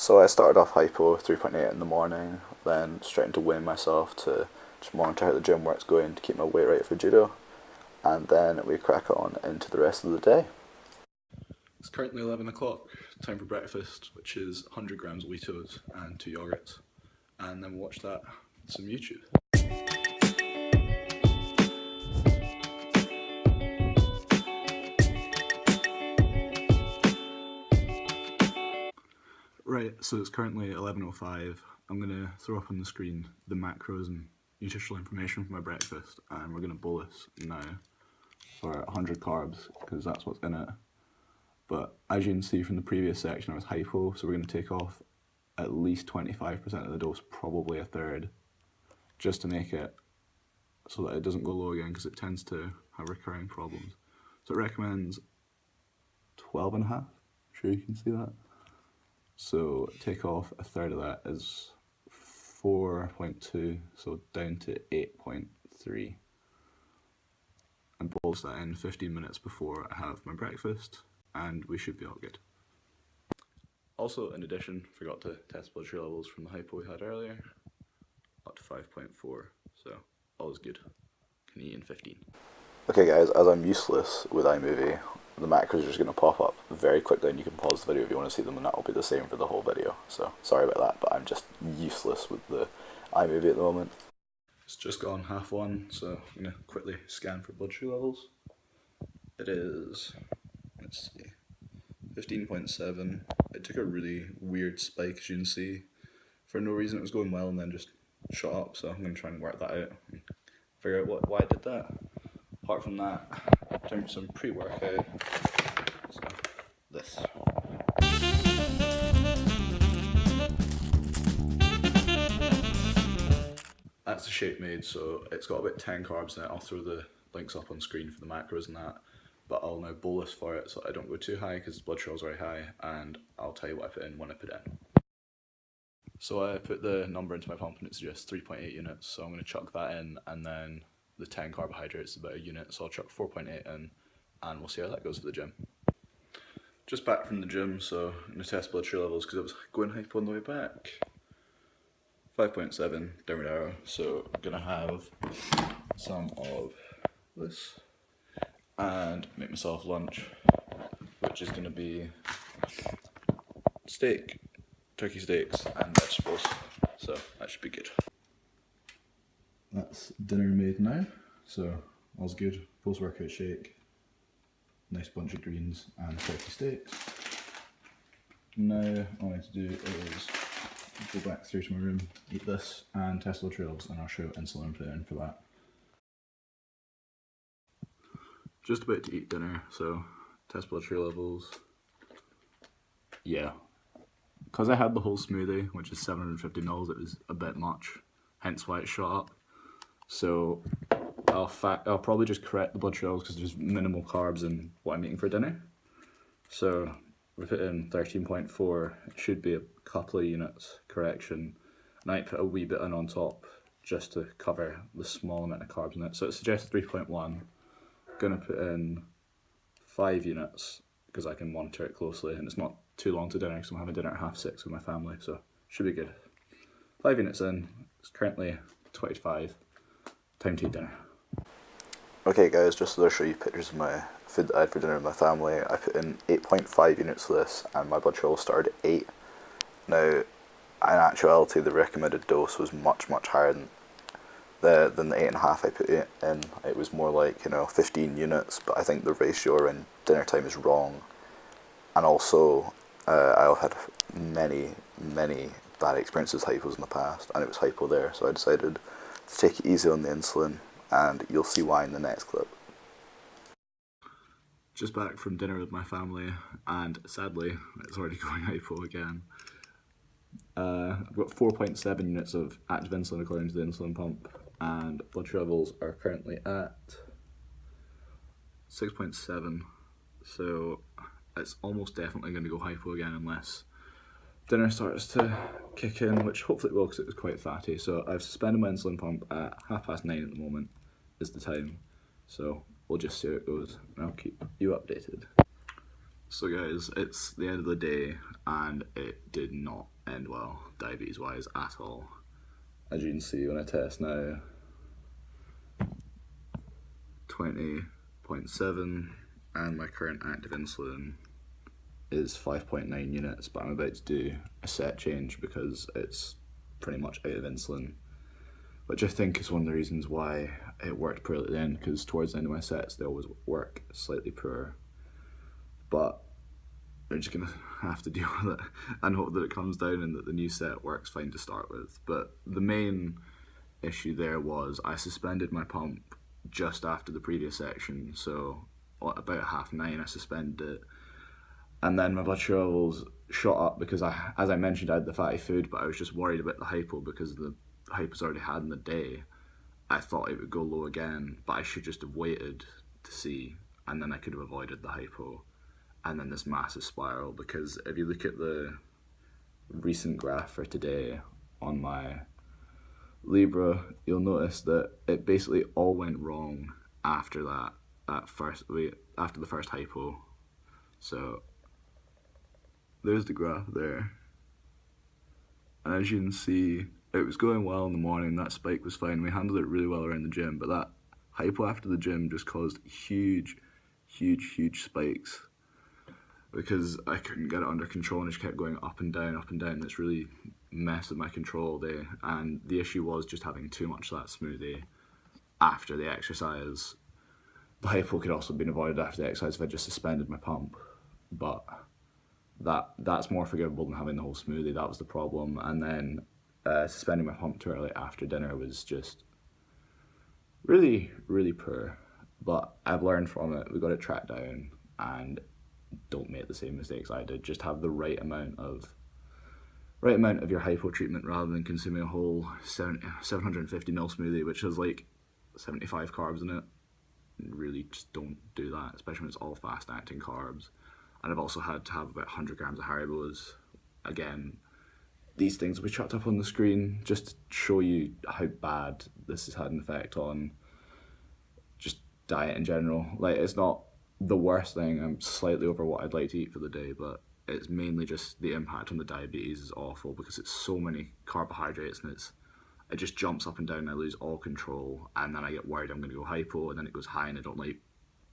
So I started off hypo 3.8 in the morning, then straight into weighing myself to just monitor how the gym work's going to keep my weight right for judo, and then we crack on into the rest of the day. It's currently 11 o'clock, time for breakfast, which is 100 grams of Weetos and 2 yogurts, and then we'll watch that on some YouTube. Right, so it's currently 11:05. I'm going to throw up on the screen the macros and nutritional information for my breakfast, and we're going to bolus now for 100 carbs, because that's what's in it. But as you can see from the previous section, I was hypo, so we're going to take off at least 25% of the dose, probably a third, just to make it so that it doesn't go low again, because it tends to have recurring problems. So it recommends 12.5, sure you can see that. So take off a third of that is 4.2, so down to 8.3. And bolus that in 15 minutes before I have my breakfast, and we should be all good. Also, in addition, forgot to test blood sugar levels from the hypo we had earlier, up to 5.4, so all is good. Can eat in 15. Okay guys, as I'm useless with iMovie, the macros are just going to pop up very quickly and you can pause the video if you want to see them, and that will be the same for the whole video. So sorry about that, but I'm just useless with the iMovie at the moment. It's just gone 1:30, so I'm going to quickly scan for blood sugar levels. It is, let's see, 15.7. It took a really weird spike, as you can see. For no reason it was going well and then just shot up, so I'm going to try and work that out and figure out why it did that. Apart from that, time for some pre-workout. So, this. That's the shape made, so it's got about 10 carbs in it. I'll throw the links up on screen for the macros and that, but I'll now bolus for it so I don't go too high because blood sugar's very high, and I'll tell you what I put in when I put it in. So I put the number into my pump and it's just 3.8 units, so I'm going to chuck that in, and then the 10 carbohydrates is about a unit, so I'll chuck 4.8 in, and we'll see how that goes for the gym. Just back from the gym, so I'm going to test blood sugar levels because I was going hypo on the way back. 5.7, downward arrow, so I'm going to have some of this and make myself lunch, which is going to be steak, turkey steaks and vegetables, so that should be good. That's dinner made now, so all's good. Post-workout shake, nice bunch of greens and turkey steaks. Now all I need to do is go back through to my room, eat this and test blood trails, and I'll show insulin and put it in for that. Just about to eat dinner, so test blood sugar levels. Yeah, because I had the whole smoothie, which is 750 mils, it was a bit much, hence why it shot up. So I'll probably just correct the blood sugar levels because there's minimal carbs in what I'm eating for dinner. So we put in 13.4, it should be a couple of units correction, and I might put a wee bit in on top just to cover the small amount of carbs in it. So it suggests 3.1. Gonna put in 5 units because I can monitor it closely, and it's not too long to dinner because I'm having dinner at 6:30 with my family, so should be good. 5 units in, it's currently 25. Time to eat dinner. Okay guys, just to show you pictures of my food that I had for dinner with my family, I put in 8.5 units of this and my blood sugar started at 8. Now, in actuality, the recommended dose was much higher than the 8.5 I put in. It was more like, 15 units, but I think the ratio around dinner time is wrong. And also, I've had many bad experiences with hypos in the past, and it was hypo there, so I decided to take it easy on the insulin, and you'll see why in the next clip. Just back from dinner with my family, and sadly, it's already going hypo again. I've got 4.7 units of active insulin according to the insulin pump, and blood sugar levels are currently at 6.7, so it's almost definitely going to go hypo again unless dinner starts to kick in, which hopefully it will because it was quite fatty. So I've suspended my insulin pump at 9:30 at the moment is the time, so we'll just see how it goes and I'll keep you updated. So guys, it's the end of the day and it did not end well, diabetes wise at all. As you can see when I test now, 20.7 and my current active insulin is 5.9 units, but I'm about to do a set change because it's pretty much out of insulin, which I think is one of the reasons why it worked poorly at the end, because towards the end of my sets they always work slightly poor. But we're just gonna have to deal with it and hope that it comes down and that the new set works fine to start with. But the main issue there was I suspended my pump just after the previous section, so about 9:30 I suspended it, and then my blood sugar levels shot up because as I mentioned, I had the fatty food, but I was just worried about the hypo because the hypo's already had in the day. I thought it would go low again, but I should just have waited to see, and then I could have avoided the hypo. And then this massive spiral, because if you look at the recent graph for today on my Libra, you'll notice that it basically all went wrong after after the first hypo. So there's the graph there, and as you can see, it was going well in the morning. That spike was fine. We handled it really well around the gym, but that hypo after the gym just caused huge spikes, because I couldn't get it under control and it just kept going up and down, and it's really messed with my control all day. And the issue was just having too much of that smoothie after the exercise. The hypo could also have been avoided after the exercise if I just suspended my pump, but that's more forgivable than having the whole smoothie. That was the problem. And then suspending my pump too early after dinner was just really poor. But I've learned from it. We got it tracked down, and don't make the same mistakes I did. Just have the right amount of your hypo treatment rather than consuming a whole 750ml smoothie, which has like 75 carbs in it. Really just don't do that, especially when it's all fast acting carbs. And I've also had to have about 100 grams of Haribos. Again, these things will be chucked up on the screen just to show you how bad this has had an effect on just diet in general. Like, it's not the worst thing. I'm slightly over what I'd like to eat for the day, but it's mainly just the impact on the diabetes is awful because it's so many carbohydrates, and it just jumps up and down and I lose all control, and then I get worried I'm going to go hypo, and then it goes high and I don't like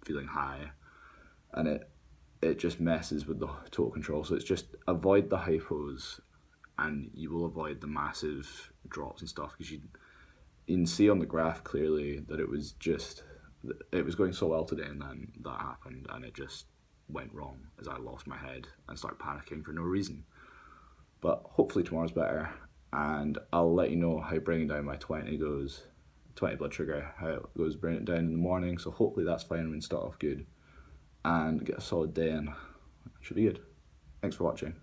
feeling high, and it just messes with the total control. So it's just avoid the hypos and you will avoid the massive drops and stuff, because you can see on the graph clearly that it was going so well today, and then that happened and it just went wrong as I lost my head and started panicking for no reason. But hopefully tomorrow's better, and I'll let you know how bringing down my 20 blood sugar, how it goes bringing it down in the morning. So hopefully that's fine and we can start off good and get a solid day in. It should be good. Thanks for watching.